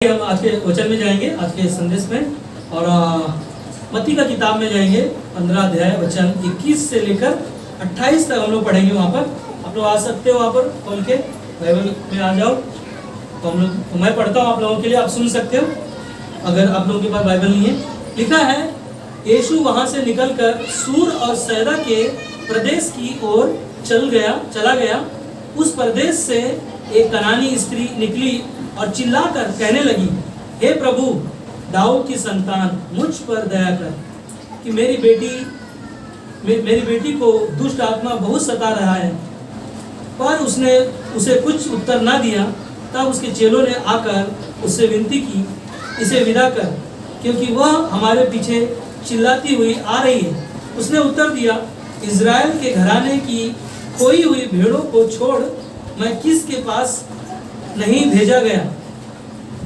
हम आज के वचन में जाएंगे, आज के संदेश में, और मत्ती का किताब में जाएंगे 15 अध्याय वचन 21 से लेकर 28 तक हम लोग पढ़ेंगे। वहाँ पर आप लोग आ सकते हो, वहाँ पर खोल के बाइबल में आ जाओ। तो हम लोग, मैं पढ़ता हूँ आप लोगों के लिए, आप सुन सकते हो अगर आप लोगों के पास बाइबल नहीं है। लिखा है, यीशु वहाँ से निकलकर सूर और सैदा के प्रदेश की ओर चला गया। उस प्रदेश से एक कनानी स्त्री निकली और चिल्लाकर कहने लगी, हे प्रभु, दाऊद की संतान, मुझ पर दया कर कि मेरी बेटी को दुष्ट आत्मा बहुत सता रहा है। पर उसने उसे कुछ उत्तर ना दिया। तब उसके चेलों ने आकर उससे विनती की, इसे विदा कर, क्योंकि वह हमारे पीछे चिल्लाती हुई आ रही है। उसने उत्तर दिया, इज़राइल के घराने की खोई हुई भेड़ों को छोड़ मैं किसके पास नहीं भेजा गया।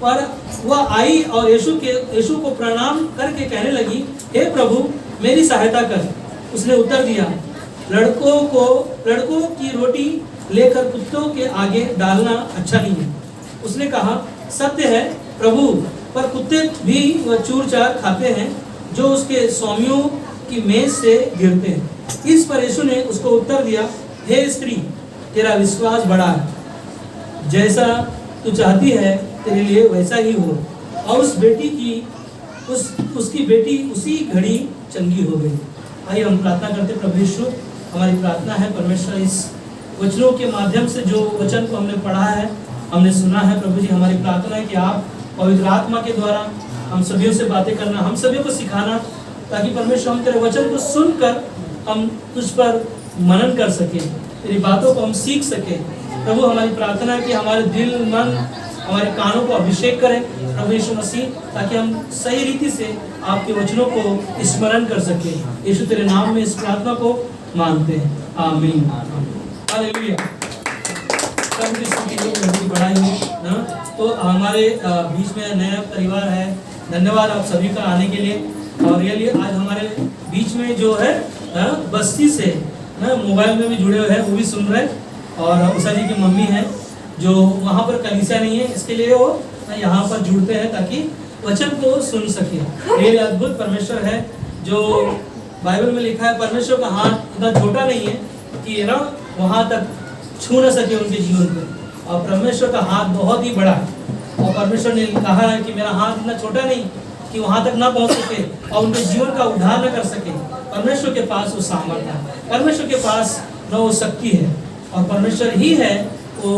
पर वह आई और यीशु को प्रणाम करके कहने लगी, हे प्रभु, मेरी सहायता कर। उसने उत्तर दिया, लड़कों की रोटी लेकर कुत्तों के आगे डालना अच्छा नहीं है। उसने कहा, सत्य है प्रभु, पर कुत्ते भी वह चूर चार खाते हैं जो उसके स्वामियों की मेज से गिरते हैं। इस पर यीशु ने उसको उत्तर दिया, हे स्त्री, तेरा विश्वास बड़ा है, जैसा तू चाहती है तेरे लिए वैसा ही हो। और उसकी बेटी उसी घड़ी चंगी हो गई। आइए हम प्रार्थना करते। प्रभु यीशु, हमारी प्रार्थना है परमेश्वर, इस वचनों के माध्यम से जो वचन को हमने पढ़ा है, हमने सुना है, प्रभु जी, हमारी प्रार्थना है कि आप पवित्र आत्मा के द्वारा हम सभी से बातें करना, हम सभी को सिखाना, ताकि परमेश्वर हम तेरे वचन को सुनकर हम तुझ पर मनन कर सके, तेरी बातों को हम सीख सके। प्रभु, हमारी प्रार्थना है कि हमारे दिल, मन, हमारे कानों को अभिषेक करें प्रभु यीशु मसीह, ताकि हम सही रीति से आपके वचनों को स्मरण कर सके। यीशु, तेरे नाम में इस प्रार्थना को मांगते हैं, आमीन। हालेलुया। प्रभु की स्तुति बढ़ाई हो। तो हमारे बीच में नया परिवार है, धन्यवाद आप सभी का आने के लिए। और रियली आज हमारे बीच में जो है बस्ती से मोबाइल में भी जुड़े हुए हैं, वो भी सुन रहे हैं। और उषा जी की मम्मी है जो वहाँ पर कलीसिया नहीं है, इसके लिए वो यहाँ पर जुड़ते हैं ताकि वचन को सुन सके। ये अद्भुत परमेश्वर है जो बाइबल में लिखा है, परमेश्वर का हाथ इतना छोटा नहीं है कि वहाँ तक छू न सके उनके जीवन पे, और परमेश्वर का हाथ बहुत ही बड़ा है। और परमेश्वर ने कहा है कि मेरा हाथ इतना छोटा नहीं कि वहाँ तक ना पहुँच सके और उनके जीवन का उद्धार न कर सके। परमेश्वर के पास वो सामर्थ्य है, परमेश्वर के पास वो शक्ति है, और परमेश्वर ही है वो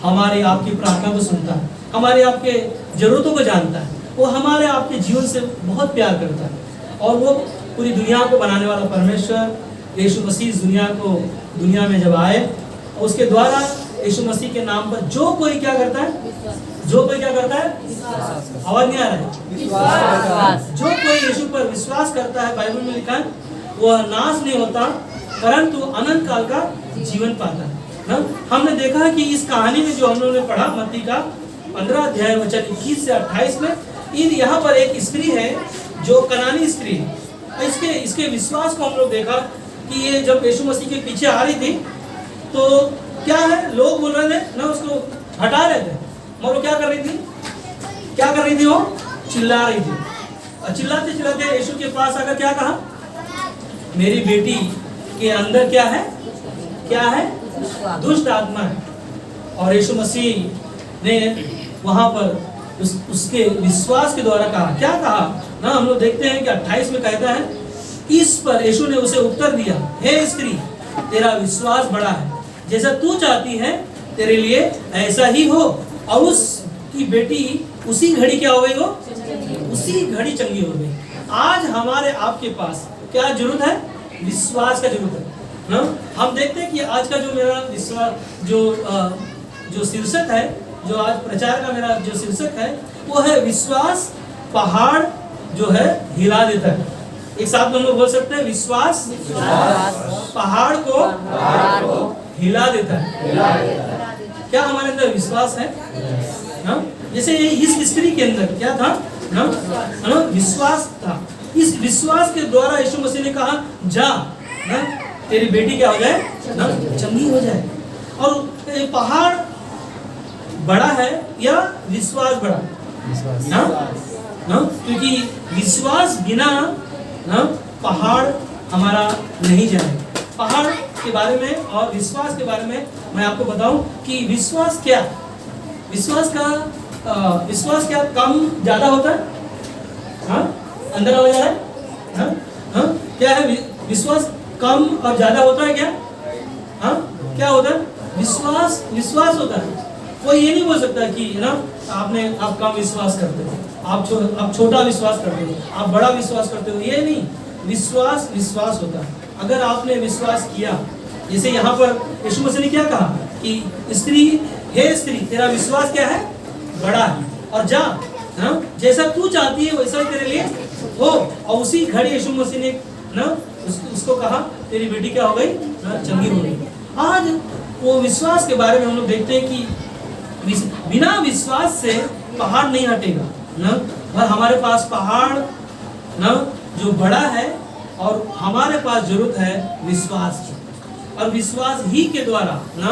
हमारे आपकी प्रार्थना को सुनता है, हमारे आपके जरूरतों को जानता है, वो हमारे आपके जीवन से बहुत प्यार करता है। और वो पूरी दुनिया को बनाने वाला परमेश्वर यीशु मसीह दुनिया में जब आए, उसके द्वारा यीशु मसीह के नाम पर जो कोई क्या करता है, आवाज नहीं आ रहा है, जो कोई यीशु पर विश्वास करता है, बाइबल में लिखा है, वह नाश नहीं होता परंतु अनंत काल का जीवन पाता है। हमने देखा कि इस कहानी में जो हम लोगों ने पढ़ा, मत्ती का 15 अध्याय वचन 21 से 28 में, यहाँ पर एक स्त्री है जो कनानी स्त्री है। इसके विश्वास को हम लोग देखा कि ये जब यीशु मसीह के पीछे आ रही थी तो क्या है, लोग बोल रहे थे ना, उसको हटा रहे थे, मगर वो क्या कर रही थी, वो चिल्ला रही थी। और चिल्लाते चिल्लाते यीशु के पास आकर क्या कहा, मेरी बेटी के अंदर क्या है, दुष्ट आत्मा है। और यीशु मसीह ने वहां पर उसके विश्वास के द्वारा क्या कहा ना, हम लोग देखते हैं कि 28 में कहता है, इस पर यीशु ने उसे उत्तर दिया, हे स्त्री, तेरा विश्वास बड़ा है, जैसा तू चाहती है तेरे लिए ऐसा ही हो। और उसकी बेटी उसी घड़ी क्या हो गई, वो उसी घड़ी चंगी हो गई। आज हमारे आपके पास क्या जरूरत है, विश्वास का जरूरत है ना। हम देखते हैं कि आज का जो मेरा विश्वास जो शीर्षक है, जो आज प्रचार का मेरा जो शीर्षक है, वो है विश्वास पहाड़ जो है हिला देता है। एक साथ हम लोग बोल सकते हैं, विश्वास पहाड़ को हिला देता है। क्या हमारे अंदर विश्वास है ना? जैसे इस स्त्री के अंदर क्या था ना, विश्वास था। इस विश्वास के द्वारा यीशु मसीह ने कहा, जा ना, तेरी बेटी क्या हो जाए ना, चंगी हो जाए। और पहाड़ बड़ा है या विश्वास बड़ा? ना ना, क्योंकि विश्वास बिना ना पहाड़ हमारा नहीं जाएगा। पहाड़ के बारे में और विश्वास के बारे में मैं आपको बताऊं कि विश्वास क्या कम ज्यादा होता है? हाँ, अंदर हो जा रहा है? हाँ? हाँ? क्या है विश्वास कम और ज्यादा होता है क्या? हाँ, क्या होता है? विश्वास होता है। कोई ये नहीं बोल सकता कि ना आप कम विश्वास करते हो, आप छोटा विश्वास करते हो, आप बड़ा विश्वास करते हो, ये नहीं। विश्वास होता है। अगर आपने विश्वास किया, जैसे यहाँ पर यीशु मसीह ने क्या कहा कि हे स्त्री तेरा विश्वास क्या है? बड़ा है, और जा, ना जैसा तू चाहती है वैसा तेरे लिए हो। और उसी घड़ी यीशु मसीह ने ना उसको कहा तेरी बेटी क्या हो गई? ना चंगी हो गई। आज वो विश्वास के बारे में हम लोग देखते हैं कि बिना विश्वास से पहाड़ नहीं हटेगा ना। और हमारे पास पहाड़ ना जो बड़ा है, और हमारे पास जरूरत है विश्वास की। और विश्वास ही के द्वारा ना,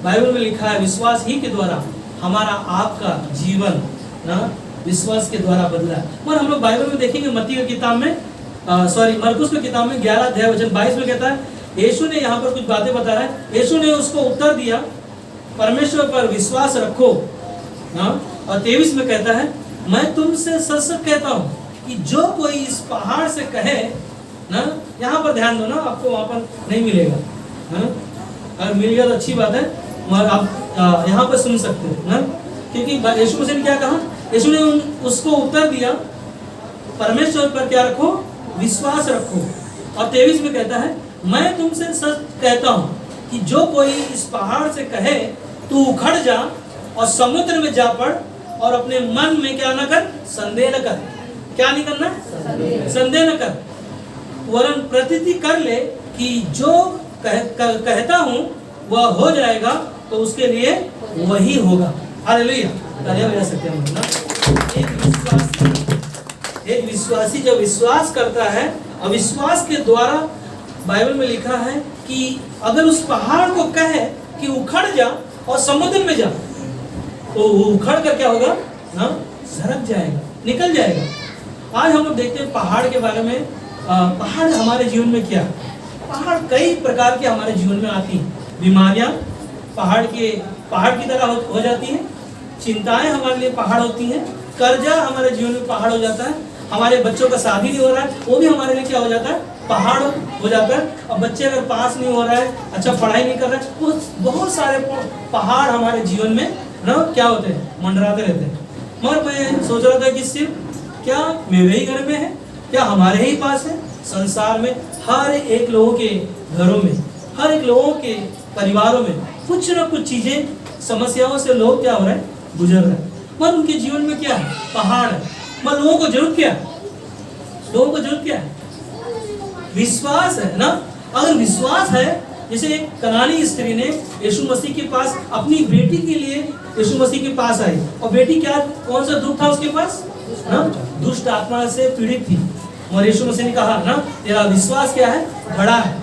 बाइबल में लिखा है विश्वास ही के द्वारा हमारा आपका जीवन ना विश्वास के द्वारा बदला है। और हम लोग बाइबल में देखेंगे मत्ती की किताब में मरकुस की किताब में 11 अध्याय वचन 22 में कहता है, यीशु ने यहाँ पर कुछ बातें बता रहा है। यीशु ने उसको उत्तर दिया, परमेश्वर पर विश्वास रखो ना। और 23 में कहता है, मैं तुमसे सच सच कहता हूँ कि जो कोई इस पहाड़ से कहे ना, यहाँ पर ध्यान दो ना, आपको वहाँ पर नहीं मिलेगा ना, अगर मिल गया तो अच्छी बात है, मगर आप यहाँ पर सुन सकते हो ना। क्योंकि यीशु मसीह ने क्या कहा? यीशु ने उसको उत्तर दिया, परमेश्वर पर क्या रखो? विश्वास रखो। और 23 में कहता है, मैं तुमसे सच कहता हूँ कि जो कोई इस पहाड़ से कहे तू उखड़ जा और समुद्र में जा पड़, और अपने मन में क्या ना कर? संदेह न कर। क्या नहीं करना? संदेह न कर, वरन प्रतीति कर ले कि जो कहता हूँ वह हो जाएगा, तो उसके लिए वही होगा। हालेलुया, तालियां बजा सकते हैं ना। एक विश्वासी जब विश्वास करता है, और विश्वास के द्वारा बाइबल में लिखा है कि अगर उस पहाड़ को कहे कि उखड़ जा और समुद्र में जा, तो वो उखड़ कर क्या होगा ना? सरक जाएगा, निकल जाएगा। आज हम लोग देखते हैं पहाड़ के बारे में। पहाड़ हमारे जीवन में क्या? पहाड़ कई प्रकार के हमारे जीवन में आती हैं। बीमारियां पहाड़ की तरह हो जाती हैं। चिंताएं हमारे लिए पहाड़ होती हैं। कर्जा हमारे जीवन में पहाड़ हो जाता है। हमारे बच्चों का शादी नहीं हो रहा है, वो भी हमारे लिए क्या हो जाता है? पहाड़ हो जाता है। और बच्चे अगर पास नहीं हो रहा है, अच्छा पढ़ाई नहीं कर रहा है, वो बहुत सारे पहाड़ हमारे जीवन में ना क्या होते हैं? मंडराते रहते हैं। मगर मैं सोच रहा था कि सिर्फ क्या मेरे ही घर में है, क्या हमारे ही पास है? संसार में हर एक लोगों के घरों में, हर एक लोगों के परिवारों में कुछ ना कुछ चीजें, समस्याओं से लोग क्या हो रहे हैं? गुजर रहे हैं। मगर उनके जीवन में क्या है? पहाड़ है। मगर लोगों को जरूरत क्या है? लोगों को जरूरत क्या है? विश्वास है ना। अगर विश्वास है, जैसे एक कनानी स्त्री ने यीशु मसीह के पास अपनी बेटी के लिए यीशु मसीह के पास आई, और बेटी क्या, कौन सा दुख था उसके पास ना? दुष्ट आत्मा से पीड़ित थी। और यीशु मसीह ने कहा ना, तेरा विश्वास क्या है? बड़ा है,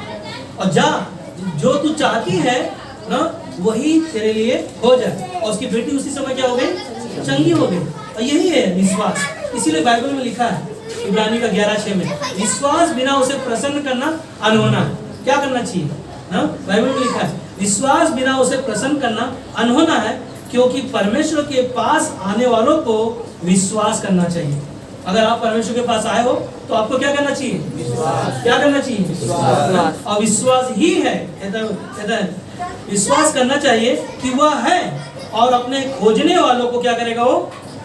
और जा, जो तू चाहती है ना वही तेरे लिए हो जाए। और उसकी बेटी उसी समय क्या हो गई? चंगी हो गई। और यही है विश्वास। इसीलिए बाइबल में लिखा है इब्रानी का 11:6 में, विश्वास बिना उसे प्रसन्न करना अनहोना है। क्या करना चाहिए ना? बाइबल में लिखा है विश्वास बिना उसे प्रसन्न करना अनहोना है, क्योंकि परमेश्वर के पास आने वालों को विश्वास करना चाहिए। अगर आप परमेश्वर के पास आए हो तो आपको क्या करना चाहिए? विश्वास। क्या करना चाहिए? विश्वास। और विश्वास ही है, कहता है विश्वास करना चाहिए कि वह है, और अपने खोजने वालों को क्या करेगा? वो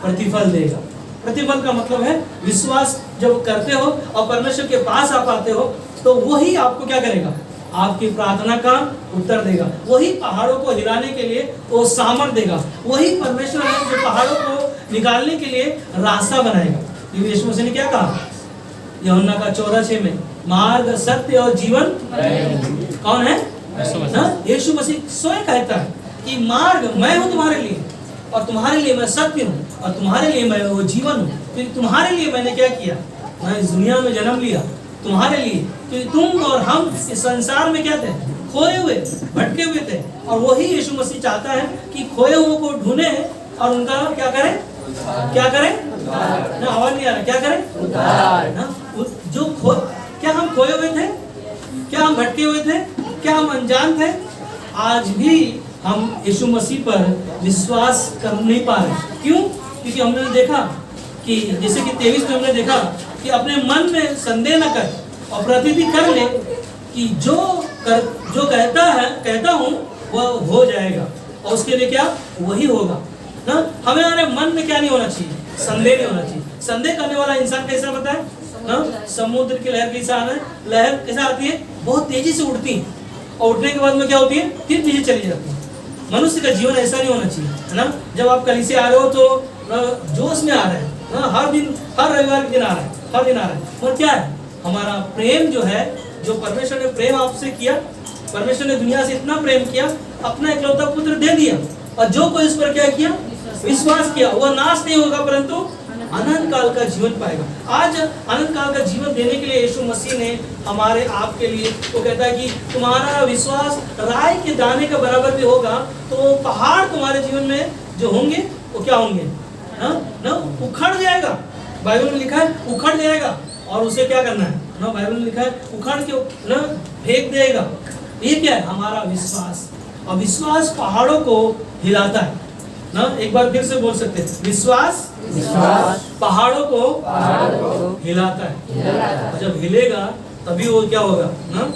प्रतिफल देगा। प्रतिफल का मतलब है विश्वास जब करते हो और परमेश्वर के पास आप आते हो, तो वही आपको क्या करेगा? आपकी प्रार्थना का उत्तर देगा। वही पहाड़ों को हिलाने के लिए वो सामर्थ देगा। वही परमेश्वर है जो पहाड़ों को निकालने के लिए रास्ता बनाएगा। यीशु मसीह ने क्या कहा यूहन्ना का 14:6 में, मार्ग, सत्य और जीवन कौन है? यीशु मसीह स्वयं कहता है कि मार्ग मैं हूँ तुम्हारे लिए, और तुम्हारे लिए मैं सत्य हूँ, और तुम्हारे लिए मैं वो जीवन हूँ। तो तुम्हारे लिए मैंने क्या किया? मैं इस दुनिया में जन्म लिया तुम्हारे लिए। तो तुम और हम इस संसार में क्या थे? खोए हुए, भटके हुए थे। और वही यीशु मसीह चाहता है कि खोए हुओं को ढूंढे और उनका क्या करें? क्या करें ना, आवाज नहीं आ रहा, क्या करें ना। जो क्या हम खोए हुए थे, क्या हम भटके हुए थे, क्या हम अनजान थे, आज भी हम यीशु मसीह पर विश्वास कर नहीं पा रहे। क्यों? क्योंकि हमने देखा कि जैसे कि 23 में हमने देखा कि अपने मन में संदेह न कर और प्रतिति कर ले कि जो कहता हूँ वह हो जाएगा, और उसके लिए क्या वही होगा ना। हमारे मन में क्या नहीं होना चाहिए, संदेह नहीं होना चाहिए। संदेह करने वाला इंसान कैसा होता है ना, समुद्र की लहर कैसा है, लहर कैसा आती है, बहुत तेजी से उठती है और उठने के बाद में क्या होती है, फिर पीछे चली जाती है। मनुष्य का जीवन ऐसा नहीं होना चाहिए, है ना। जब आप कलीसिया आ रहे हो तो जोश में आ रहे हैं ना, हर दिन, हर रविवार के दिन आ रहे हैं, हर दिन आ रहे हैं। और क्या है हमारा प्रेम जो है, जो परमेश्वर ने प्रेम आपसे किया, परमेश्वर ने दुनिया से इतना प्रेम किया, अपना इकलौता पुत्र दे दिया, और जो कोई इस पर क्या किया, विश्वास किया, वह नाश नहीं होगा परंतु अनंत काल का जीवन पाएगा। आज अनंत काल का जीवन देने के लिए यीशु मसीह ने हमारे आपके लिए, वो कहता है कि तुम्हारा विश्वास राई के दाने का बराबर भी होगा तो पहाड़ तुम्हारे जीवन में जो होंगे वो क्या होंगे ना, उखड़ जाएगा। बाइबल में लिखा है उखड़ जाएगा, और उसे क्या करना है ना, बाइबल में लिखा है उखड़ के ना फेंक देगा। ये क्या है, हमारा विश्वास। और विश्वास पहाड़ों को हिलाता है ना। एक बार फिर से बोल सकते हैं, विश्वास पहाड़ों को हिलाता है। और जब हिलेगा तभी वो क्या होगा ना,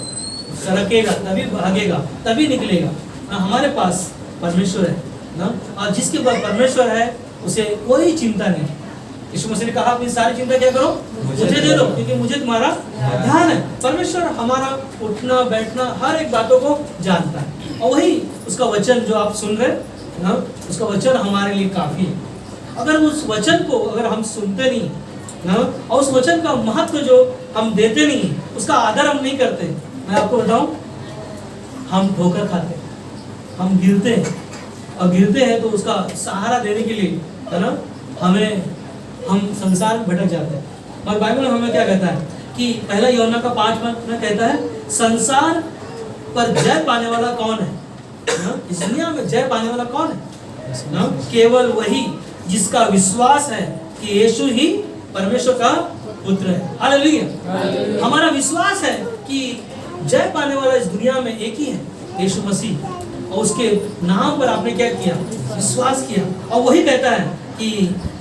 सरकेगा, तभी भागेगा, तभी निकलेगा ना। हमारे पास परमेश्वर है ना, और जिसके पास परमेश्वर है उसे कोई चिंता नहीं। यीशु मसीह ने कहा अपनी सारी चिंता क्या करो, मुझे दे दो, क्योंकि मुझे तुम्हारा ध्यान है। परमेश्वर हमारा उठना बैठना हर एक बातों को जानता है, और वही उसका वचन जो आप सुन रहे ना, उसका वचन हमारे लिए काफी है। अगर उस वचन को अगर हम सुनते नहीं ना, और उस वचन का महत्व जो हम देते नहीं, उसका आदर हम नहीं करते, मैं आपको बताऊं, हम ठोकर खाते, हम गिरते हैं, और गिरते हैं तो उसका सहारा देने के लिए, है ना, हम संसार में भटक जाते हैं। और बाइबल हमें क्या कहता है कि पहला यूहन्ना का 5 में कहता है, संसार पर जय पाने वाला कौन है ना? इस दुनिया में जय पाने वाला कौन है ना? केवल वही जिसका विश्वास है कि यीशु ही परमेश्वर का पुत्र है। हालेलुया। हमारा विश्वास है कि जय पाने वाला इस दुनिया में एक ही है, यीशु मसीह, और उसके नाम पर आपने क्या किया, विश्वास किया। और वही कहता है कि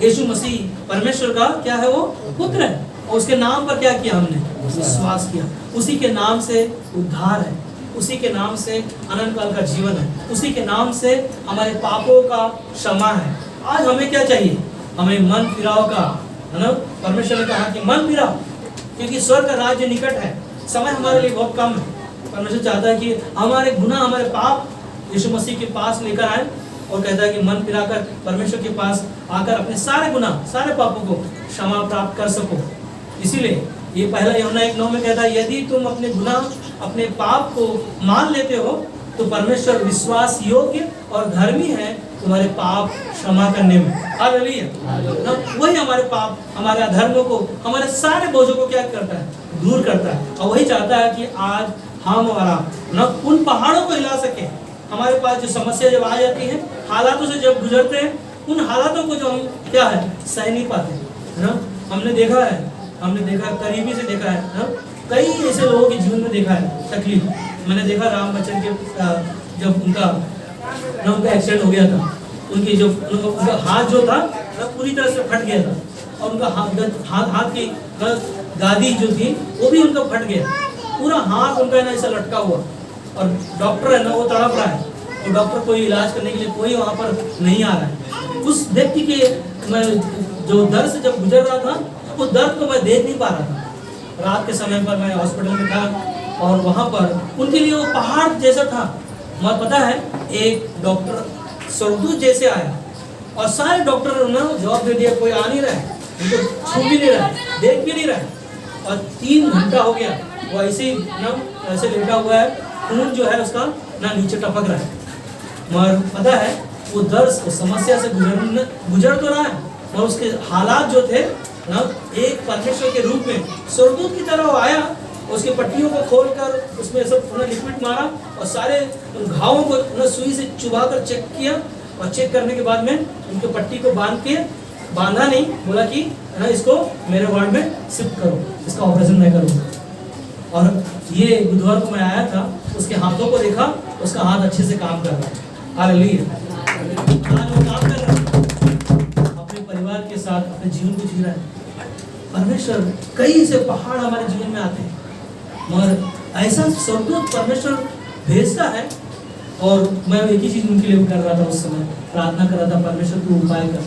यीशु मसीह परमेश्वर का क्या है, वो पुत्र है, और उसके नाम पर क्या किया, हमने विश्वास किया। उसी के नाम से उद्धार है, उसी के नाम से अनंत काल का जीवन है, उसी के नाम से हमारे पापों का क्षमा है। आज हमें क्या चाहिए, हमें मन फिराव का, है ना। परमेश्वर ने कहा कि मन फिराओ, क्योंकि स्वर्ग का राज्य निकट है। समय हमारे लिए बहुत कम है। परमेश्वर चाहता है कि हमारे गुनाह, हमारे पाप यीशु मसीह के पास लेकर आए, और कहता है कि मन फिराकर परमेश्वर के पास आकर अपने सारे गुनाह, सारे पापों को क्षमा प्राप्त कर सको। इसीलिए ये पहला यूहन्ना 1:9 में कहता है, यदि तुम अपने गुनाह, अपने पाप को मान लेते हो तो परमेश्वर विश्वास योग्य और धर्मी है तुम्हारे पाप क्षमा करने में। हालेलुया। वही हमारे पाप, हमारे अधर्मों को, हमारे सारे बोझों को क्या करता है, दूर करता है। और वही चाहता है कि आज हम और आप न उन पहाड़ों को हिला सके। हमारे पास जो समस्या जब आ जाती है, हालातों से जब गुजरते हैं, उन हालातों को जो हम क्या है सह नहीं पाते, है ना। हमने देखा है, करीबी से देखा है ना, कई ऐसे लोगों के जीवन में देखा है तकलीफ। मैंने देखा राम बच्चन के जब उनका एक्सीडेंट हो गया था, उनका हाथ जो था पूरी तरह से फट गया था, और उनका हाथ की गादी जो थी वो भी उनका फट गया, पूरा हाथ उनका है ना ऐसा लटका हुआ, और डॉक्टर है ना वो तड़प रहा है, और डॉक्टर कोई इलाज करने के लिए कोई वहाँ पर नहीं आ रहा है। उस व्यक्ति के मैं जो दर्द से जब गुजर रहा था, वो दर्द को मैं देख नहीं पा रहा था। रात के समय पर मैं हॉस्पिटल में था, और वहाँ पर उनके लिए वो पहाड़ जैसा था। मुझे पता है एक डॉक्टर स्वर्गदूत जैसे आया, और सारे डॉक्टर ने जवाब दे दिया, कोई आ नहीं रहा है, उनको छू भी नहीं रहा है, देख भी नहीं रहा है, और 3 घंटा हो गया वो ऐसे ही ना ऐसे लेटा हुआ है, खून जो है उसका ना नीचे टपक रहा है। मगर पता है वो दर्द, उस समस्या से गुजर तो रहा है, और उसके हालात जो थे ना, एक परमेश्वर के रूप में स्वर्गदूत की तरह वो आया, उसके पट्टियों को खोलकर उसमें सब उन्हें लिक्विड मारा, और सारे घावों को उन्हें सुई से चुभा कर चेक किया, और चेक करने के बाद में उनके पट्टी को बांध के बांधा नहीं, बोला कि ना इसको मेरे वार्ड में शिफ्ट करो, इसका ऑपरेशन मैं करूँगा। और ये बुधवार को मैं आया था, उसके हाथों को देखा, उसका हाथ अच्छे से काम कर रहा है। हालेलुया, आज वो काम कर रहा है, अपने परिवार के साथ अपने जीवन को जी रहा है। परमेश्वर कई ऐसे पहाड़ हमारे जीवन में आते हैं, मगर ऐसा स्वर्गदूत परमेश्वर भेजता है। और मैं एक ही चीज उनके लिए कर रहा था, उस समय प्रार्थना कर रहा था, परमेश्वर तू उपाय कर,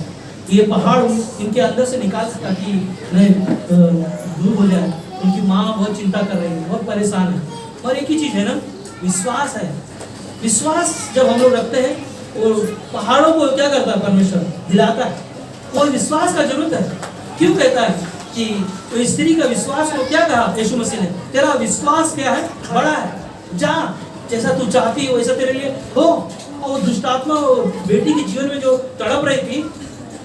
ये पहाड़ इनके अंदर से निकाल ताकि नहीं दूर हो जाए। उनकी माँ बहुत चिंता कर रही है, बहुत परेशान है। और एक ही चीज है ना, विश्वास है। विश्वास जब हम लोग रखते हैं, वो पहाड़ों को क्या करता है, परमेश्वर हिलाता है। और विश्वास का जरूरत है। क्यों कहता है कि तो स्त्री का विश्वास को क्या कहा यीशु मसीह ने, तेरा विश्वास क्या है, बड़ा है, जा जैसा तू चाहती हो वैसा तेरे लिए हो। और दुष्टात्मा बेटी के जीवन में जो तड़प रही थी,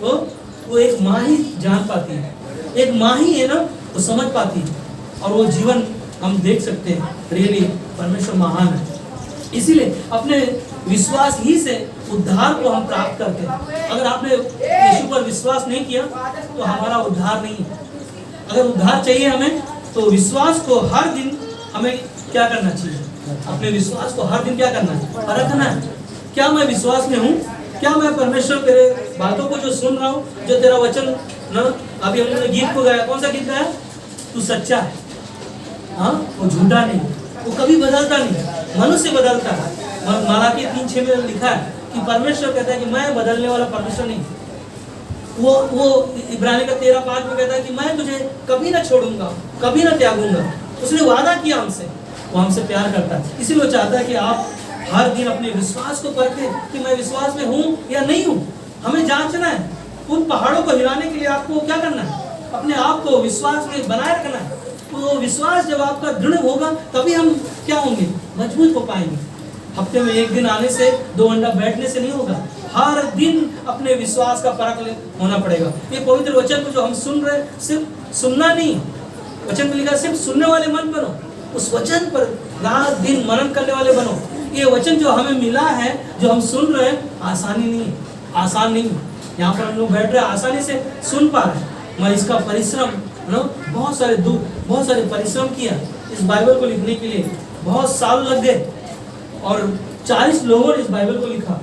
वो एक माँ ही जान पाती है, एक माँ ही है ना, वो समझ पाती है। और वो जीवन हम देख सकते हैं, रियली परमेश्वर महान है। इसीलिए अपने विश्वास ही से उद्धार को हम प्राप्त करते हैं। अगर आपने यीशु पर विश्वास नहीं किया तो हमारा उद्धार नहीं है। अगर उद्धार चाहिए हमें, तो विश्वास को हर दिन हमें क्या करना चाहिए, अपने विश्वास को हर दिन क्या करना है, परखना है। क्या मैं विश्वास में हूँ, क्या मैं परमेश्वर तेरे बातों को जो सुन रहा हूँ, जो तेरा वचन ना, अभी हमने गीत को गाया, कौन सा गीत गाया, तू सच्चा है, हाँ, वो झूठा नहीं, वो कभी बदलता नहीं, मनुष्य बदलता है। मलाकी 3:6 में लिखा है कि परमेश्वर कहता है कि मैं बदलने वाला परमेश्वर नहीं। वो इब्रानी का 13:5 में कहता है कि मैं तुझे कभी ना छोड़ूंगा, कभी ना त्यागूंगा। उसने वादा किया हमसे, वो हमसे प्यार करता है। इसीलिए वो चाहता है कि आप हर दिन अपने विश्वास को परखें कि मैं विश्वास में हूँ या नहीं हूँ। हमें जांचना है। उन पहाड़ों को हिलाने के लिए आपको क्या करना है, अपने आप को विश्वास में बनाए रखना है। तो विश्वास जब आपका दृढ़ होगा, तभी हम क्या होंगे, मजबूत हो पाएंगे। हफ्ते में एक दिन आने से, 2 घंटा बैठने से नहीं होगा। हर दिन अपने विश्वास का परख होना पड़ेगा। ये पवित्र वचन को जो हम सुन रहे, सिर्फ सुनना नहीं, वचन में लिखा सिर्फ सुनने वाले मन बनो, उस वचन पर रात दिन मनन करने वाले बनो। ये वचन जो हमें मिला है, जो हम सुन रहे हैं, आसानी नहीं, आसान नहीं। यहाँ पर हम लोग बैठ रहे, आसानी से सुन पा रहे हैं, मैं इसका परिश्रम ना, बहुत सारे परिश्रम किया इस बाइबल को लिखने के लिए। बहुत साल लग गए और 40 लोगों ने इस बाइबल को लिखा।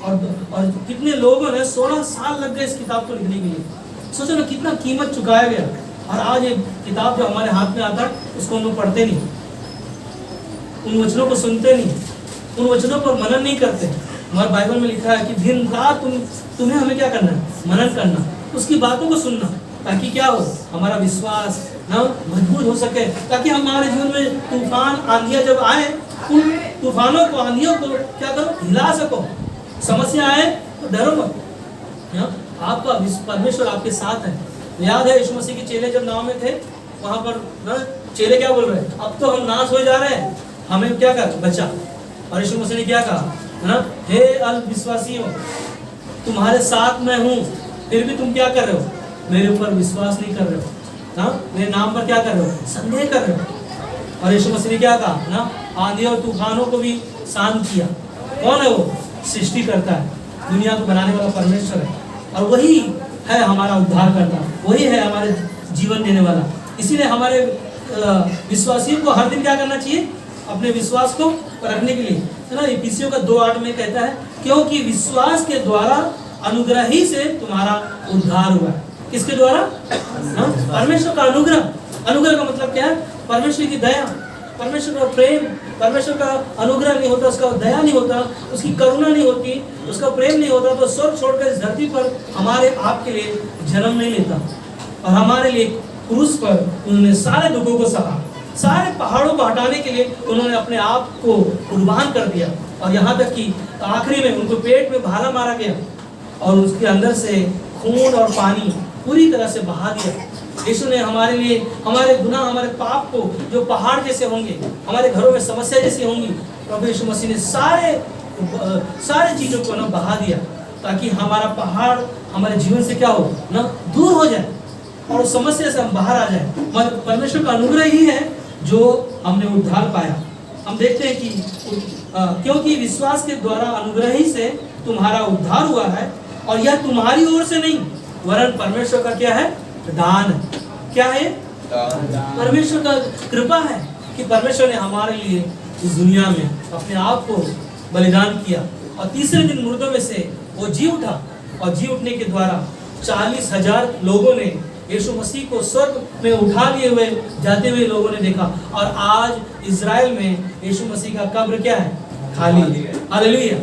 और कितने लोगों ने 16 साल लग गए इस किताब को लिखने के लिए। सोचो ना कितना कीमत चुकाया गया। और आज ये किताब जो हमारे हाथ में आता है, उसको हम लोग पढ़ते नहीं, उन वचनों को सुनते नहीं, उन वचनों पर मनन नहीं करते। हमारे बाइबल में लिखा है कि दिन रात तुम्हें हमें क्या करना है, मनन करना, उसकी बातों को सुनना, ताकि क्या हो, हमारा विश्वास ना मजबूत हो सके, ताकि हमारे जीवन में तूफान आंधियां जब आए, उन तूफानों को, आंधियों को क्या करो, हिला सको। समस्या आए तो डरो मत, आपका परमेश्वर आपके साथ है। याद है यीशु मसीह के चेले जब नाव में थे, वहां पर ना चेले क्या बोल रहे हैं, अब तो हम नाश हो जा रहे हैं, हमें क्या कर बचा। और यीशु मसीह ने क्या कहा ना, हे अल्पविश्वासियों, तुम्हारे साथ मैं हूँ, फिर भी तुम क्या कर रहे हो, मेरे ऊपर विश्वास नहीं कर रहे हो ना, मेरे नाम पर क्या कर रहे हो, संदेह कर रहे हो। और यीशु मसीह ने क्या कहा ना, आंधी और तूफानों को भी शांत किया। कौन है वो, सृष्टि करता है, दुनिया को बनाने वाला परमेश्वर है। और वही है हमारा उद्धार करता, वही है हमारे जीवन देने वाला। इसीलिए हमारे विश्वासियों को हर दिन क्या करना चाहिए, अपने विश्वास को रखने के लिए, है ना। इफिसियों का 2:8 में कहता है, क्योंकि विश्वास के द्वारा अनुग्रह ही से तुम्हारा उद्धार हुआ। किसके द्वारा, परमेश्वर का अनुग्रह। अनुग्रह का मतलब क्या है, परमेश्वर की दया, परमेश्वर का प्रेम। परमेश्वर का अनुग्रह नहीं होता, उसका दया नहीं होता, उसकी करुणा नहीं होती, उसका प्रेम नहीं होता, तो स्वर्ग छोड़कर इस धरती पर हमारे आपके लिए जन्म नहीं लेता। और हमारे लिए क्रूस पर उन्होंने सारे दुखों को सहा, सारे पहाड़ों को हटाने के लिए उन्होंने अपने आप को कुर्बान कर दिया। और यहाँ तक कि आखिरी में उनको पेट में भाला मारा गया और उसके अंदर से खून और पानी पूरी तरह से बहा दिया। यीशु ने हमारे लिए, हमारे गुनाह, हमारे पाप को, जो पहाड़ जैसे होंगे, हमारे घरों में समस्या जैसी होंगी, प्रभु यीशु मसीह ने सारे चीज़ों को ना बहा दिया, ताकि हमारा पहाड़ हमारे जीवन से क्या हो ना, दूर हो जाए और उस समस्या से हम बाहर आ जाए। परमेश्वर का अनुग्रह ही है जो हमने उद्धार पाया। हम देखते हैं कि क्योंकि विश्वास के द्वारा अनुग्रह ही से तुम्हारा उद्धार हुआ है, और यह तुम्हारी ओर से नहीं, वरन परमेश्वर का क्या है? दान है। क्या है? परमेश्वर का कृपा है कि परमेश्वर ने हमारे लिए इस दुनिया में अपने आप को बलिदान किया और तीसरे दिन मुर्दों में से वो जी उठा, और जी उठने के द्वारा 40,000 लोगों ने यीशु मसीह को स्वर्ग में उठा लिए हुए जाते हुए लोगों ने देखा। और आज इज़राइल में यीशु मसीह का कब्र क्या है? खाली। हालेलुया।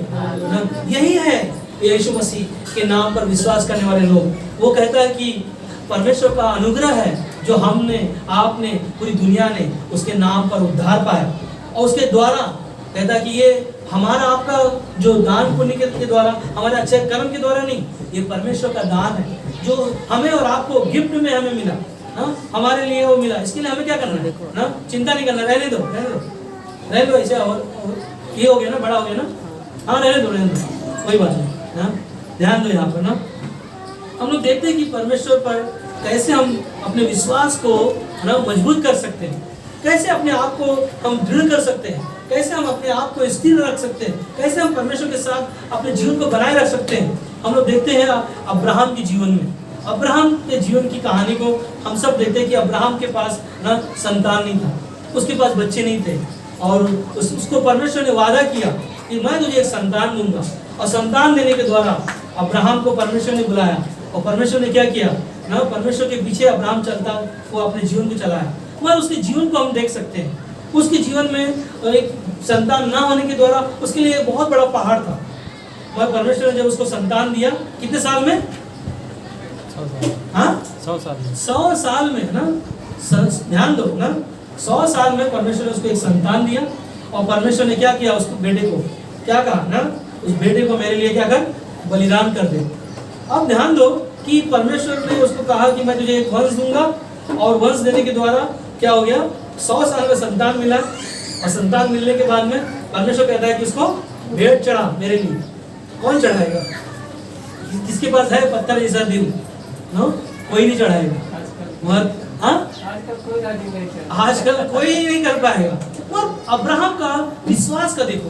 यही है यीशु मसीह के नाम पर विश्वास करने वाले लोग। वो कहता है कि परमेश्वर का अनुग्रह है जो हमने, आपने, पूरी दुनिया ने उसके नाम पर उद्धार पाया, और उसके द्वारा कहता है कि ये हमारा आपका जो दान पुण्य के द्वारा, हमारे अच्छे कर्म के द्वारा नहीं, ये परमेश्वर का दान है जो हमें और आपको गिफ्ट में हमें मिला। हाँ, हमारे लिए वो मिला। इसके लिए हमें क्या करना है ना? चिंता नहीं करना, रहने दो, रहने दो, रहने दो। ऐसे और ये हो गया ना, बड़ा हो गया ना, हाँ रहने दो, रहने दो, कोई बात नहीं। हाँ, ध्यान दो यहाँ पर ना। हम लोग देखते हैं कि परमेश्वर पर कैसे हम अपने विश्वास को ना मजबूत कर सकते हैं, कैसे अपने आप को हम दृढ़ कर सकते हैं, कैसे हम अपने आप को स्थिर रख सकते हैं, कैसे हम परमेश्वर के साथ अपने जीवन को बनाए रख सकते हैं। हम लोग देखते हैं अब्राहम के जीवन में, अब्राहम के जीवन की कहानी को हम सब देखते हैं कि अब्राहम के पास ना संतान नहीं था, उसके पास बच्चे नहीं थे, और उसको परमेश्वर ने वादा किया कि मैं तुझे एक संतान दूंगा, और संतान देने के द्वारा अब्राहम को परमेश्वर ने बुलाया, और परमेश्वर ने क्या किया ना, परमेश्वर के पीछे अब्राहम चलता, वो अपने जीवन को चलाया। मगर उसके जीवन को हम देख सकते हैं, उसके जीवन में एक संतान ना होने के द्वारा उसके लिए बहुत बड़ा पहाड़ था। मगर परमेश्वर ने जब उसको संतान दिया, कितने साल में? 100 साल में ना, ध्यान दो ना, 100 साल में परमेश्वर ने उसको एक संतान दिया, और परमेश्वर ने क्या किया, उसको बेटे को क्या कहा ना, उस बेटे को मेरे लिए क्या कर, बलिदान कर दे। अब ध्यान दो कि परमेश्वर ने उसको कहा कि मैं तुझे एक वंश दूंगा, और वंश देने के द्वारा क्या हो गया, 100 साल में संतान मिला, और संतान मिलने के बाद में परमेश्वर कहता है कि उसको भेंट चढ़ा मेरे लिए। कौन चढ़ाएगा? किसके पास है पत्थर जैसा दिल? नो, कोई नहीं चढ़ाएगा। मगर हाँ, आजकल कोई नहीं कर पाएगा। और अब्राहम का विश्वास का देखो,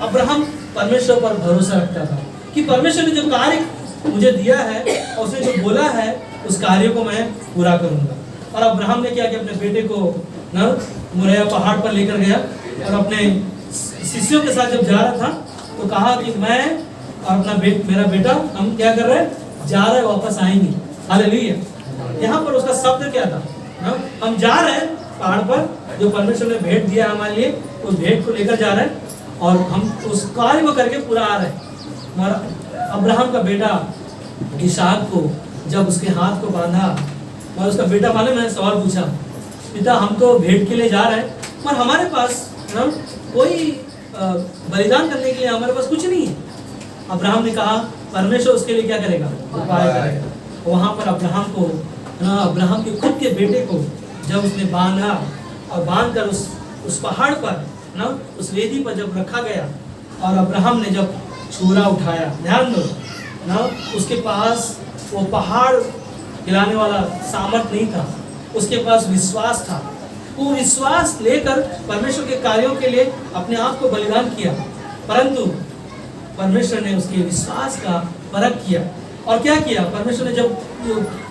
अब्राहम परमेश्वर पर भरोसा रखता था कि परमेश्वर ने जो कार्य मुझे दिया है और उसने जो बोला है उस कार्य को मैं पूरा करूंगा। और अब्राहम ने क्या किया, अपने बेटे को ना मोरिया पहाड़ पर लेकर गया, और अपने शिष्यों के साथ जब जा रहा था तो कहा कि मैं और अपना मेरा बेटा हम क्या कर रहे हैं, जा रहे हैं, वापस आएंगे। हालेलुया। यहाँ पर उसका शब्द क्या था ना, हम जा रहे हैं पहाड़ पर, जो परमेश्वर ने भेंट दिया हमारे लिए, उस भेंट को लेकर जा रहे हैं, और हम उस कार्य को करके पूरा आ रहे हैं। मगर अब्राहम का बेटा इसहाक को जब उसके हाथ को बांधा, और उसका बेटा माने, मैंने सवाल पूछा, पिता हम तो भेंट के लिए जा रहे हैं, पर हमारे पास ना कोई बलिदान करने के लिए हमारे पास कुछ नहीं है। अब्राहम ने कहा परमेश्वर उसके लिए क्या करेगा, उपाय करेगा। वहाँ पर अब्राहम को ना, अब्राहम के खुद के बेटे को जब उसने बांधा, और बांध कर उस पहाड़ पर ना, उस वेदी पर जब रखा गया, और अब्राहम ने जब छुरा उठाया, ध्यान दो ना, उसके पास वो पहाड़ हिलाने वाला सामर्थ नहीं था, उसके पास विश्वास था। वो विश्वास लेकर परमेश्वर के कार्यों के लिए अपने आप को बलिदान किया, परंतु परमेश्वर ने उसके विश्वास का परख किया। और क्या किया, परमेश्वर ने जब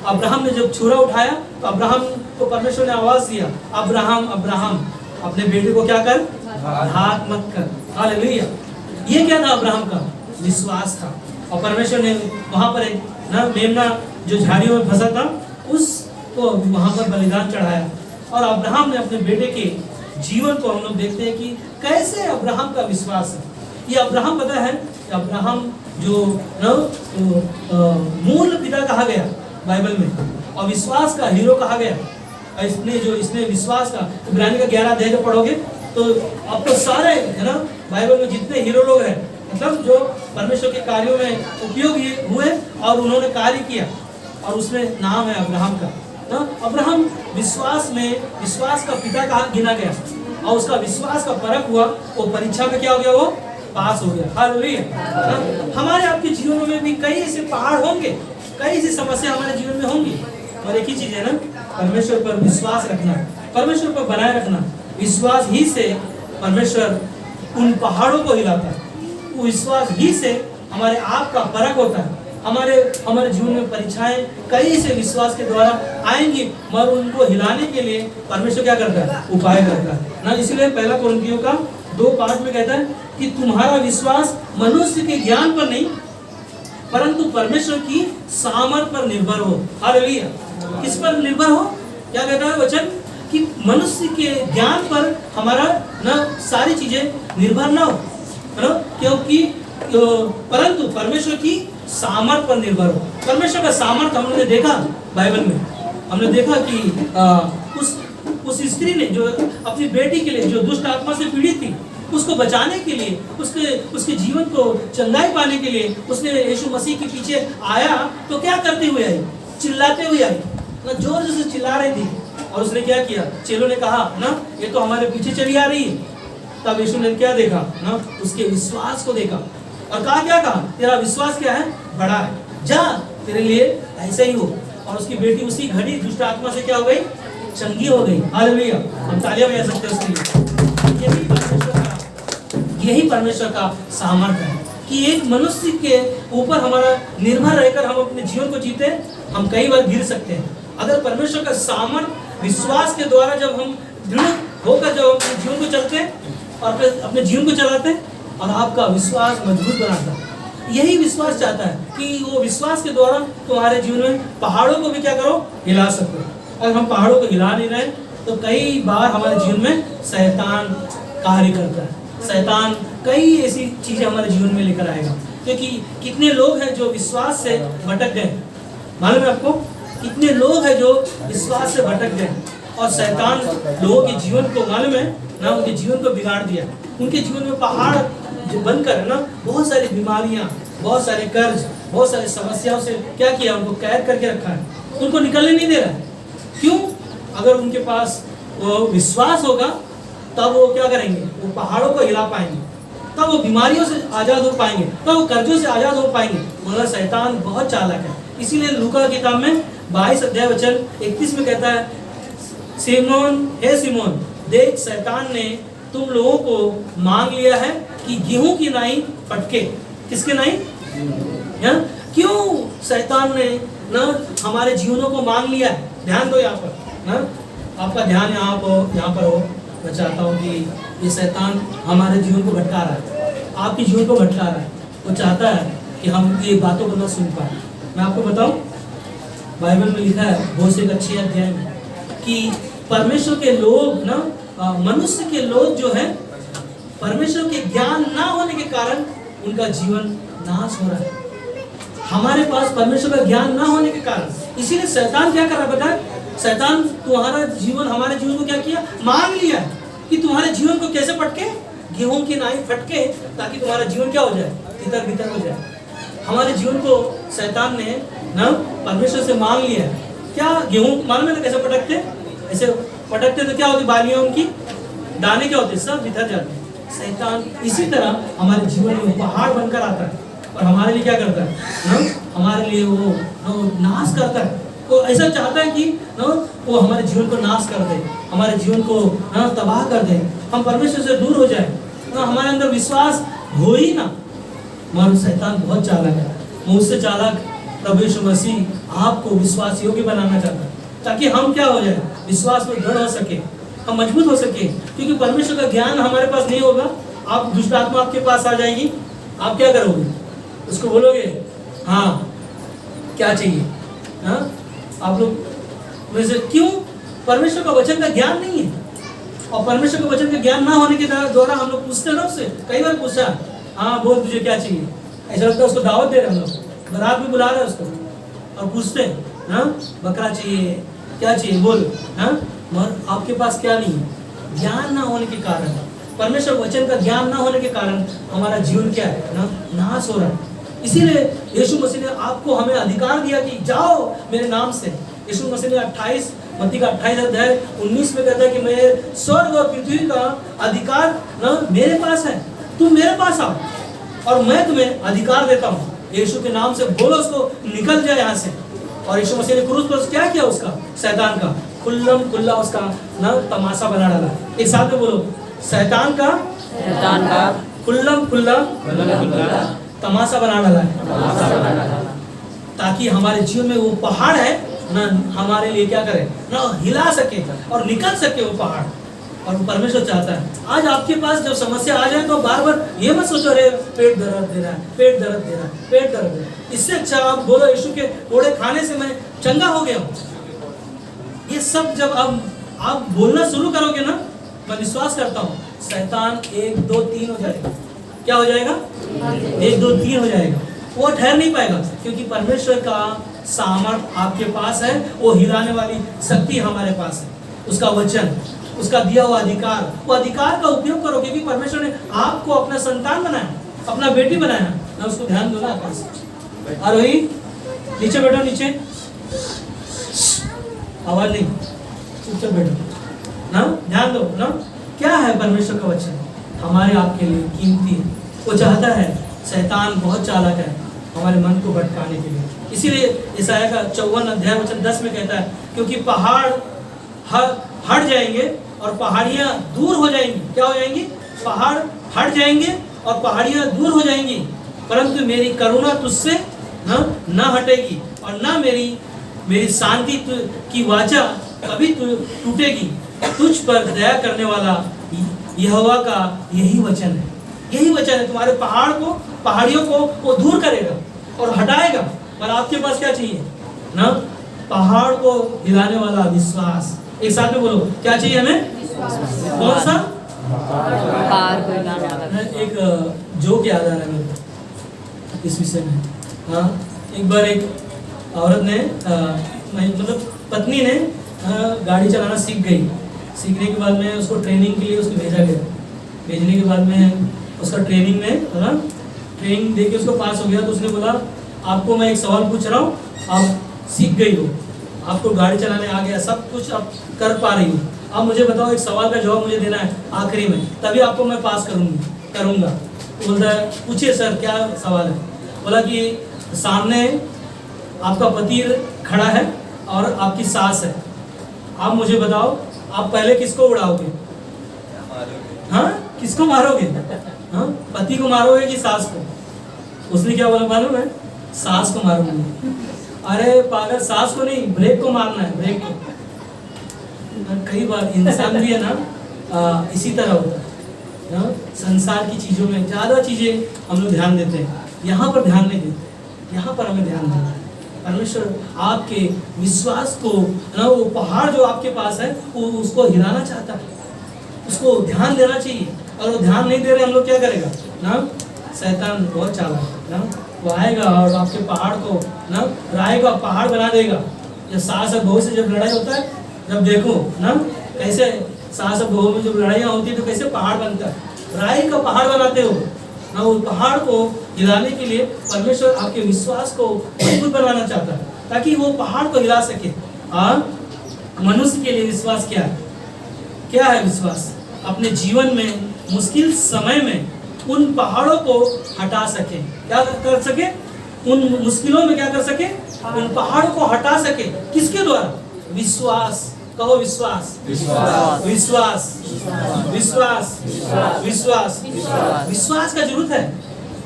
अब्राहम ने जब छुरा उठाया, तो अब्राहम को परमेश्वर ने आवाज दिया, अब्राहम अब्राहम, अपने बेटे को क्या कर, घात मत कर। हालेलुया। ये क्या था, अब्राहम का विश्वास था। और परमेश्वर ने वहाँ पर एक ना मेमना जो झाड़ियों में फंसा था, उसको वहाँ पर बलिदान चढ़ाया। और अब्राहम ने अपने बेटे के जीवन को हम लोग देखते हैं कि कैसे अब्राहम का विश्वास है। ये अब्राहम पता है, अब्राहम जो मूल पिता कहा गया बाइबल में, और विश्वास का हीरो कहा गया। इसने विश्वास का, इब्रानी का 11 अध्याय को पढ़ोगे तो आपको सारे है ना बाइबल में जितने हीरो लोग हैं, मतलब जो परमेश्वर के कार्यों में उपयोग हुए और उन्होंने कार्य किया, और उसमें नाम है अब्राहम का ना। अब्राहम विश्वास में, विश्वास का पिता कहा गिना गया, और उसका विश्वास का परख हुआ, वो परीक्षा में क्या हो गया, वो पास हो गया। हालेलुया। हमारे आपके जीवनों में भी कई ऐसे पहाड़ होंगे, कई ऐसी समस्या हमारे जीवन में होंगी, और एक ही चीज है ना, परमेश्वर पर विश्वास रखना, परमेश्वर पर बनाए रखना। विश्वास ही से परमेश्वर उन पहाड़ों को हिलाता है, वो विश्वास ही से हमारे आप का परख होता है। हमारे हमारे जीवन में परीक्षाएं कई से विश्वास के द्वारा आएंगी, मगर उनको हिलाने के लिए परमेश्वर क्या करता है? उपाय करता है ना। इसलिए पहला कुरिन्थियों का 2:5 में कहता है कि तुम्हारा विश्वास मनुष्य के ज्ञान पर नहीं परंतु परमेश्वर की सामर्थ पर निर्भर हो। हालेलुया। किस पर निर्भर हो? क्या कहता है वचन? कि मनुष्य के ज्ञान पर हमारा ना सारी चीजें निर्भर ना हो, है ना, क्योंकि परंतु परमेश्वर की सामर्थ पर निर्भर हो। परमेश्वर का सामर्थ हमने देखा बाइबल में, हमने देखा कि उस स्त्री ने जो अपनी बेटी के लिए जो दुष्ट आत्मा से पीड़ित थी, उसको बचाने के लिए, उसके जीवन को चंगाई पाने के लिए उसने यीशु मसीह के पीछे आया। तो क्या करते हुए आई? चिल्लाते हुए आई ना, जोर जोर से चिल्ला रही थी। और उसने क्या किया? चेलों ने कहा ना, ये तो हमारे पीछे चली आ रही है। तब यीशु ने क्या देखा ना? उसके विश्वास को देखा और कहा, क्या कहा? तेरा विश्वास क्या है? बड़ा है, जा तेरे लिए ऐसा ही हो। और उसकी बेटी उसी घड़ी दुष्ट आत्मा से क्या हो गई? चंगी हो गई। हालेलुया। हम तालियां बजा सकते हैं उसके लिए। यही परमेश्वर का सामर्थ्य है कि एक मनुष्य के ऊपर हमारा निर्भर रहकर हम अपने जीवन को जीते। हम कई बार गिर सकते हैं। अगर परमेश्वर का सामर्थ्य विश्वास के द्वारा जब हम दृढ़ होकर जब अपने जीवन को चलते हैं और अपने जीवन को चलाते हैं और आपका विश्वास मजबूत बनाता है। यही विश्वास चाहता है कि वो विश्वास के द्वारा तुम्हारे जीवन में पहाड़ों को भी क्या करो? हिला सकते हो। अगर हम पहाड़ों को हिला नहीं रहे तो कई बार हमारे जीवन में शैतान कार्य करता है। शैतान कई ऐसी चीजें हमारे जीवन में लेकर आएगा, क्योंकि कितने लोग हैं जो विश्वास से भटक गए। मालूम है आपको? कितने लोग हैं जो विश्वास से भटक गए और शैतान लोगों के जीवन को, मालूम है ना, उनके जीवन को बिगाड़ दिया। उनके जीवन में पहाड़ जो बनकर है ना, बहुत सारी बीमारियां, बहुत सारे कर्ज, बहुत सारी समस्याओं से क्या किया? उनको कैद करके रखा है, उनको निकलने नहीं दे रहा है। क्यों? अगर उनके पास वो विश्वास होगा तब वो क्या करेंगे? वो पहाड़ों को हिला पाएंगे, तब वो बीमारियों से आज़ाद हो पाएंगे, तब वो कर्जों से आज़ाद हो पाएंगे। मगर शैतान बहुत चालाक है। इसीलिए लूका की किताब में 22 अध्याय वचन 31 में कहता है, सिमोन, हे सिमोन, देख शैतान ने तुम लोगों को मांग लिया है कि गेहूं की नाई फटके। किसके नाई? क्यों शैतान ने ना हमारे जीवनों को मांग लिया है? ध्यान दो यहाँ पर ना, आपका ध्यान यहाँ पर हो। मैं चाहता हूँ कि ये शैतान हमारे जीवन को भटका रहा है, आपके जीवन को भटका रहा है। वो चाहता है कि हम ये बातों को ना सुन पाए। मैं आपको बताऊं, बाइबल में लिखा है बहुत से अच्छे अध्याय में कि परमेश्वर के लोग ना, मनुष्य के लोग जो है, परमेश्वर के ज्ञान ना होने के कारण उनका जीवन नाश हो रहा है। हमारे पास परमेश्वर का ज्ञान ना होने के कारण, इसीलिए शैतान क्या कर रहा है? बताए, शैतान तुम्हारा जीवन, हमारे जीवन को क्या किया? मांग लिया कि तुम्हारे जीवन को कैसे फटके? गेहूं की नाई फटके, ताकि तुम्हारा जीवन क्या हो जाए? तितर बितर हो जाए। हमारे जीवन को शैतान ने ना परमेश्वर से मांग लिया। क्या गेहूं मालूम है ना कैसे पटकते? ऐसे पटकते तो क्या होती? बालियां उनकी दाने क्या होते? सब बिखर जाते। शैतान इसी तरह हमारे जीवन में पहाड़ बनकर आता है और हमारे लिए क्या करता है ना? हमारे लिए वो नाश करता है। वो ऐसा चाहता है कि ना वो हमारे जीवन को नाश कर दे, हमारे जीवन को ना तबाह कर दे, हम परमेश्वर से दूर हो जाए ना, हमारे अंदर विश्वास हो ही ना। मगर शैतान बहुत चालाक है। मुझसे चालाक प्रभु यीशु मसीह आपको विश्वास योग्य बनाना चाहता है, ताकि हम क्या हो जाए? विश्वास में दृढ़ हो सके, हम मजबूत हो सके। क्योंकि परमेश्वर का ज्ञान हमारे पास नहीं होगा, आप दुष्ट आत्मा आपके पास आ जाएगी, आप क्या करोगे? उसको बोलोगे हाँ क्या चाहिए? हाँ, आप लोग वैसे क्यों? परमेश्वर का वचन का ज्ञान नहीं है। और परमेश्वर के वचन का ज्ञान ना होने के द्वारा हम लोग पूछते ना उससे, कई बार पूछा, हाँ बोल तुझे क्या चाहिए? ऐसा लगता है उसको दावत दे रहे हम लोग, बारात में बुला रहे हैं उसको और पूछते हैं, हाँ बकरा चाहिए, क्या चाहिए बोल। हाँ, मगर आपके पास क्या नहीं है? ज्ञान ना होने के कारण, परमेश्वर वचन का ज्ञान ना होने के कारण हमारा जीवन क्या है ना? नाश हो रहा है। इसीलिए यीशु मसीह ने आपको, हमें अधिकार दिया कि जाओ मेरे नाम से। यीशु मसीह ने 28 मत्ती का 28 अध्याय 19 में कहता है कि मैं स्वर्ग और पृथ्वी का अधिकार ना मेरे पास है, तुम मेरे पास आओ और मैं तुम्हें अधिकार देता हूँ। यीशु के नाम से बोलो उसको निकल जाए यहाँ से। और यीशु मसीह ने क्रूस पर क्या किया? उसका, शैतान का खुल्लम खुल्ला उसका ना तमाशा बना डाला। एक साथ में बोलो, शैतान का खुल्लम खुल्ला तमाशा बना डाला है। ताकि हमारे जीवन में वो पहाड़ है ना हमारे लिए क्या करे ना हिला सके और निकल सके वो पहाड़। और परमेश्वर चाहता है आज आपके पास जब समस्या आ जाए तो बार बार ये मत सोचो अरे पेट दर्द दे रहा है, पेट दर्द दे रहा है, पेट दर्द दे रहा है। इससे अच्छा आप बोलो यीशु के कोड़े खाने से मैं चंगा हो गया हूँ। ये सब जब आप बोलना शुरू करोगे ना, मैं विश्वास करता हूँ शैतान 1 2 3 हो जाएगा। क्या हो जाएगा? 1 2 3 हो जाएगा। वो ठहर नहीं पाएगा क्योंकि परमेश्वर का सामर्थ आपके पास है, वो हिलाने वाली शक्ति हमारे पास है। उसका वचन, उसका दिया हुआ अधिकार, वो अधिकार का उपयोग करो क्योंकि परमेश्वर ने आपको अपना संतान बनाया, अपना बेटी बनाया। ना उसको ध्यान दो ना आकाश। आरोही नीचे बैठो, नीचे आवाज नहीं, चुपचाप बैठो ना, ध्यान दो ना। क्या है परमेश्वर का वचन हमारे आपके लिए कीमती है। वो चाहता है, शैतान बहुत चालाक है हमारे मन को भटकाने के लिए। इसीलिए यशायाह का 54 अध्याय वचन 10 में कहता है क्योंकि पहाड़ हट जाएंगे और पहाड़ियां दूर हो जाएंगी। क्या हो जाएंगी? पहाड़ हट जाएंगे और पहाड़ियां दूर हो जाएंगी, परंतु मेरी करुणा तुझसे न हटेगी और न मेरी शांति की वाचा कभी टूटेगी। तुझ पर दया करने वाला यहोवा का यही वचन है। यही वचन है तुम्हारे पहाड़ियों को वो दूर करेगा और हटाएगा। और आपके पास क्या चाहिए ना? पहाड़ को हिलाने वाला विश्वास। एक साथ में बोलो, क्या चाहिए हमें? कौन सा? पहाड़ को हिलाने वाला। एक जोक याद आ रहा है मेरे को इस विषय में। हाँ, एक बार एक औरत ने मतलब पत्नी ने गाड़ी चलाना सीख गई। सीखने के बाद में उसको ट्रेनिंग के लिए उसको भेजा गया। भेजने के बाद में उसका ट्रेनिंग में है ना, ट्रेनिंग दे के उसको पास हो गया। तो उसने बोला आपको मैं एक सवाल पूछ रहा हूँ, आप सीख गई हो, आपको गाड़ी चलाने आ गया, सब कुछ आप कर पा रही हो, अब मुझे बताओ एक सवाल का जवाब मुझे देना है आखिरी में, तभी आपको मैं पास करूँगा। तो बोलता है पूछिए सर क्या सवाल है। बोला कि सामने आपका पति खड़ा है और आपकी सास है, आप मुझे बताओ आप पहले किसको उड़ाओगे? हाँ, किसको मारोगे? हाँ, पति को मारोगे कि सास को? उसने क्या बोला मालूम है? सास को मारूंगी। अरे पागल, सास को नहीं, ब्रेक को मारना है, ब्रेक को। कई बार इंसान भी है ना इसी तरह होता है ना, संसार की चीजों में ज्यादा चीजें हम लोग ध्यान देते हैं, यहाँ पर ध्यान नहीं देते। यहाँ पर हमें ध्यान देना है। परमेश्वर आपके विश्वास को ना, वो पहाड़ जो आपके पास है वो उसको हिलाना चाहता है, उसको ध्यान देना चाहिए। और वो ध्यान नहीं दे रहे हम लोग क्या करेगा ना? शैतान बहुत चालाक है ना, वो आएगा और आपके पहाड़ को ना राय का पहाड़ बना देगा। जब सास और बहू से जब लड़ाई होता है, जब देखो ना कैसे सास और बहू में जब लड़ाइयाँ होती है तो कैसे पहाड़ बनता है, राय का पहाड़ बनाते हो ना। वो पहाड़ को हिलाने के लिए परमेश्वर आपके विश्वास को मजबूत बनाना चाहता है ताकि वो पहाड़ को हिला सके। मनुष्य के लिए विश्वास क्या है? क्या है विश्वास? अपने जीवन में मुश्किल समय में उन पहाड़ों को हटा सके। क्या कर सके? उन मुश्किलों में क्या कर सके? उन पहाड़ों को हटा सके। किसके द्वारा? विश्वास। कहो विश्वास, विश्वास, विश्वास, विश्वास, विश्वास, विश्वास का जरूरत है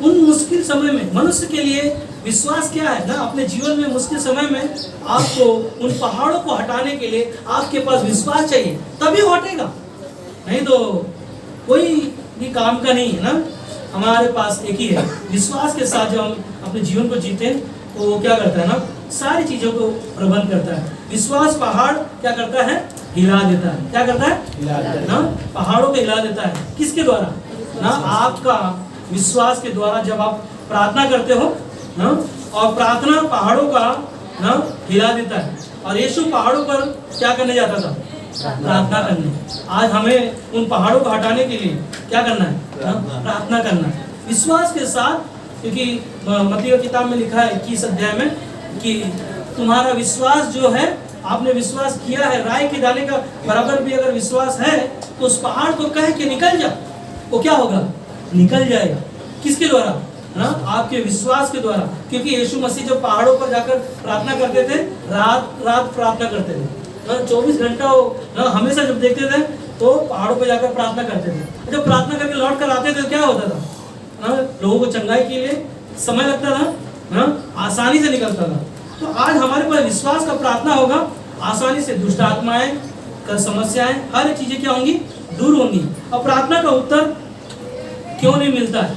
उन मुश्किल समय में। मनुष्य के लिए विश्वास क्या है ना? अपने जीवन में मुश्किल समय में आपको उन पहाड़ों को हटाने के लिए आपके पास विश्वास चाहिए, तभी वो हटेगा, नहीं तो कोई भी काम का नहीं है ना। हमारे पास एक ही है, विश्वास के साथ जब हम अपने जीवन को जीते तो वो क्या करता है ना, सारी चीजों को प्रबंध करता है। विश्वास पहाड़ क्या करता है? हिला देता है। क्या करता है? हिला देता है ना, पहाड़ों को हिला देता है। किसके द्वारा ना? आपका विश्वास के द्वारा। जब आप प्रार्थना करते हो ना, और प्रार्थना पहाड़ों का ना हिला देता है। और यीशु पहाड़ों पर क्या करने जाता था? प्रार्थना करने। आज हमें उन पहाड़ों को हटाने के लिए क्या करना है? प्रार्थना करना है विश्वास के साथ। क्योंकि मत्ती की किताब में लिखा है 21 अध्याय में कि तुम्हारा विश्वास जो है, आपने विश्वास किया है, राई के दाने का बराबर भी अगर विश्वास है तो उस पहाड़ को कह के निकल जा, वो क्या होगा? निकल जाएगा। किसके द्वारा ना? आपके विश्वास के द्वारा। क्योंकि यीशु मसीह जब पहाड़ों पर जाकर प्रार्थना करते थे, रात प्रार्थना करते थे ना, 24 घंटा ना, हमेशा जब देखते थे तो पहाड़ों पर जाकर प्रार्थना करते थे। जब प्रार्थना करके लौट कर आते थे क्या होता था ना? लोगों को चंगाई के लिए समय लगता था आसानी से निकलता था। तो आज हमारे पास विश्वास का प्रार्थना होगा, आसानी से दुष्ट आत्माएं का समस्याएं हर एक चीजें क्या होंगी, दूर होंगी। और प्रार्थना का उत्तर क्यों नहीं मिलता है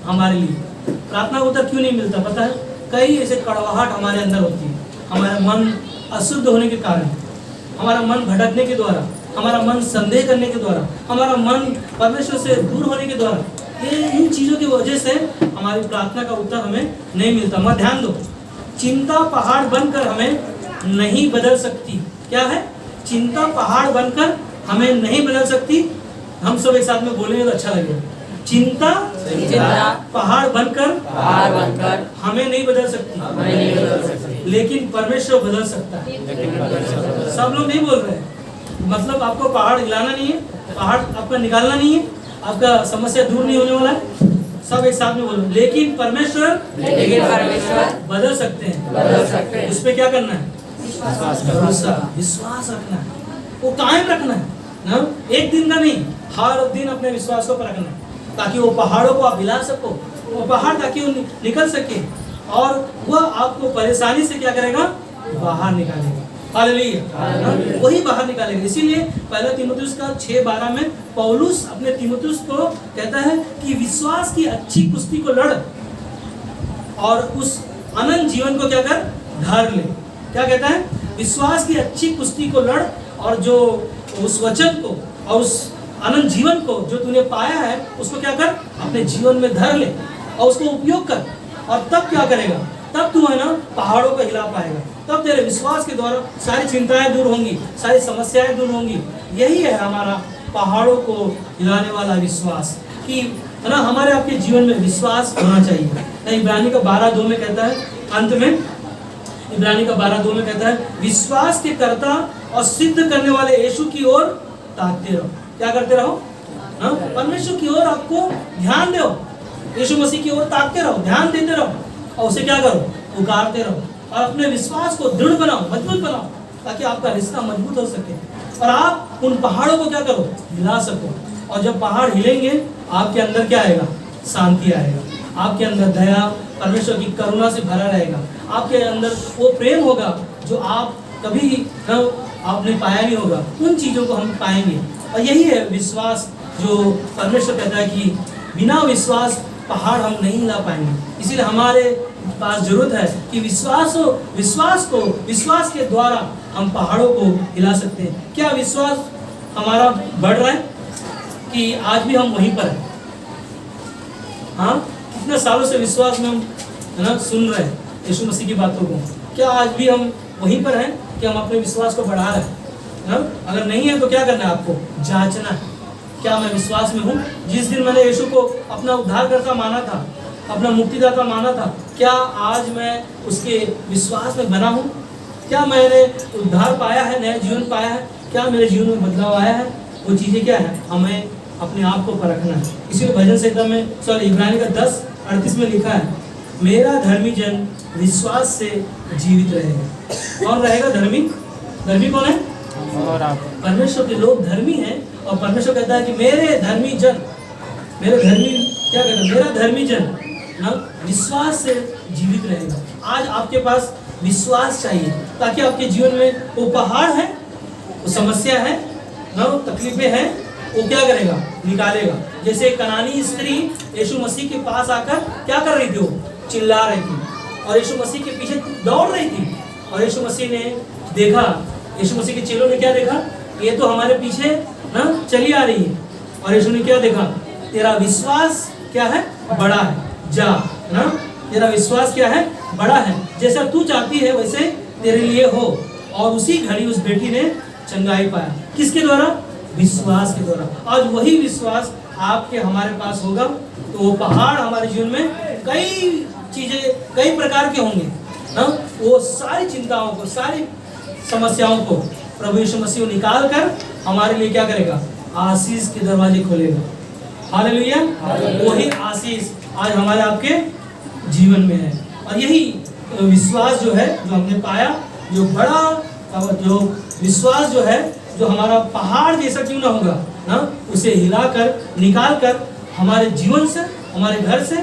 हमारे लिए? प्रार्थना का उत्तर क्यों नहीं मिलता पता है? कई ऐसे कड़वाहट हमारे अंदर होती है, हमारा मन अशुद्ध होने के कारण, हमारा मन भटकने के द्वारा, हमारा मन संदेह करने के द्वारा, हमारा मन परमेश्वर से दूर होने के द्वारा, ये इन चीज़ों की वजह से हमारी प्रार्थना का उत्तर हमें नहीं मिलता। मत ध्यान दो, चिंता पहाड़ बनकर हमें नहीं बदल सकती। क्या है? चिंता पहाड़ बनकर हमें नहीं बदल सकती। हम सब एक साथ में बोलेंगे तो अच्छा लगेगा। चिंता पहाड़ बनकर हमें नहीं बदल सकती, लेकिन परमेश्वर बदल सकता है। सब लोग नहीं बोल रहे हैं। मतलब आपको पहाड़ हिलाना नहीं है, पहाड़ आपका निकालना नहीं है, आपका समस्या दूर नहीं होने वाला है। सब एक साथ में बोलो, लेकिन परमेश्वर बदल सकते हैं। उस पर क्या करना है? विश्वास रखना है, वो कायम रखना है ना, एक दिन का नहीं, हर दिन अपने विश्वास को रखना है, ताकि वो पहाड़ों को आप हिला सको, वो पहाड़ ताकि वो निकल सके और वह आपको परेशानी से क्या करेगा? बाहर निकालेगा। हालेलुया, वही बाहर निकालेगा। इसीलिए पहला तीमुथियुस का 6:12 में पौलुस अपने तीमुथियुस को कहता है कि विश्वास की अच्छी कुश्ती को लड़ और उस अनंत जीवन को क्या कर? धर ले। क्या कहता है? विश्वास की अच्छी कुश्ती को लड़ और जो उस वचन को और उस अनंत जीवन को जो तूने पाया है उसको क्या कर? अपने जीवन में धर ले और उसको उपयोग कर। और तब क्या करेगा? तब तू है ना पहाड़ों को हिला पाएगा। तब तेरे विश्वास के द्वारा सारी चिंताएं दूर होंगी, सारी समस्याएं दूर होंगी। यही है हमारा पहाड़ों को हिलाने वाला विश्वास, कि है ना हमारे आपके जीवन में विश्वास होना चाहिए। इब्रानी का 12:2 में कहता है, अंत में इब्रानी का 12:2 में कहता है, विश्वास के कर्ता और सिद्ध करने वाले यीशु की ओर ताकते रहो। क्या करते रहो? परमेश्वर की ओर आपको ध्यान दो, यीशु मसीह की ओर ताकते रहो, ध्यान देते रहो और उसे क्या करो? पुकारते रहो और अपने विश्वास को दृढ़ बनाओ, मजबूत बनाओ, ताकि आपका रिश्ता मजबूत हो सके और आप उन पहाड़ों को क्या करो? हिला सको। और जब पहाड़ हिलेंगे आपके अंदर क्या आएगा? शांति आएगा, आपके अंदर दया, परमेश्वर की करुणा से भरा रहेगा, आपके अंदर वो प्रेम होगा जो आप कभी आपने पाया नहीं होगा। उन चीज़ों को हम पाएंगे। और यही है विश्वास, जो परमेश्वर कहता है कि बिना विश्वास पहाड़ हम नहीं हिला पाएंगे। इसीलिए हमारे पास जरूरत है कि विश्वास के द्वारा हम पहाड़ों को हिला सकते हैं। क्या विश्वास हमारा बढ़ रहा है कि आज भी हम वहीं पर हैं? हाँ, कितने सालों से विश्वास में हम है ना सुन रहे हैं यीशु मसीह की बातों को। क्या आज भी हम वहीं पर हैं कि हम अपने विश्वास को बढ़ा रहे हैं? अगर नहीं है तो क्या करना है? आपको जांचना है, क्या मैं विश्वास में हूँ? जिस दिन मैंने यीशु को अपना उद्धारकर्ता माना था, अपना मुक्तिदाता माना था, क्या आज मैं उसके विश्वास में बना हूँ? क्या मैंने उद्धार पाया है, नया जीवन पाया है? क्या मेरे जीवन में बदलाव आया है? वो चीज़ें क्या है? हमें अपने आप को परखना है। इसीलिए भजन संहिता में इब्रानी का 10:38 में लिखा है, मेरा धर्मी जन विश्वास से जीवित रहेगा। कौन रहेगा धर्मी? धर्मी कौन है? परमेश्वर के लोग धर्मी हैं। और परमेश्वर कहता है कि मेरे धर्मी जन, मेरे धर्मी क्या कहता है? मेरा धर्मी जन ना विश्वास से जीवित रहेगा। आज आपके पास विश्वास चाहिए ताकि आपके जीवन में वो पहाड़ है, वो समस्या है ना, वो तकलीफें हैं, वो क्या करेगा? निकालेगा। जैसे कनानी स्त्री यीशु मसीह के पास आकर क्या कर रही थी? वो चिल्ला रही थी और यीशु मसीह के पीछे दौड़ रही थी। और यीशु मसीह ने देखा, यीशु मसीह के चेलों ने क्या देखा? ये तो हमारे पीछे ना चली आ रही है। और यीशु ने क्या देखा? तेरा विश्वास क्या है? बड़ा है, जा ना, तेरा विश्वास क्या है? बड़ा है, जैसा तू चाहती है वैसे तेरे लिए हो। और उसी घड़ी उस बेटी ने चंगाई पाया। किसके द्वारा? विश्वास के द्वारा। आज वही विश्वास आपके हमारे पास होगा तो वो पहाड़ हमारे जीवन में कई चीजें कई प्रकार के होंगे ना, वो सारी चिंताओं को, सारी समस्याओं को प्रभु यीशु मसीह निकाल कर हमारे लिए क्या करेगा? आशीष के दरवाजे खोलेगा। हालेलुया। वही आशीष आज हमारे आपके जीवन में है। और यही विश्वास जो है, जो हमने पाया, जो बड़ा जो विश्वास जो है, जो हमारा पहाड़ जैसा क्यों ना होगा ना, उसे हिलाकर निकाल कर हमारे जीवन से, हमारे घर से,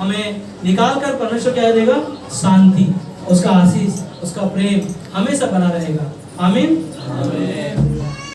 हमें निकाल कर परमेश्वर क्या देगा? शांति, उसका आशीष, उसका प्रेम हमेशा बना रहेगा। आमीन।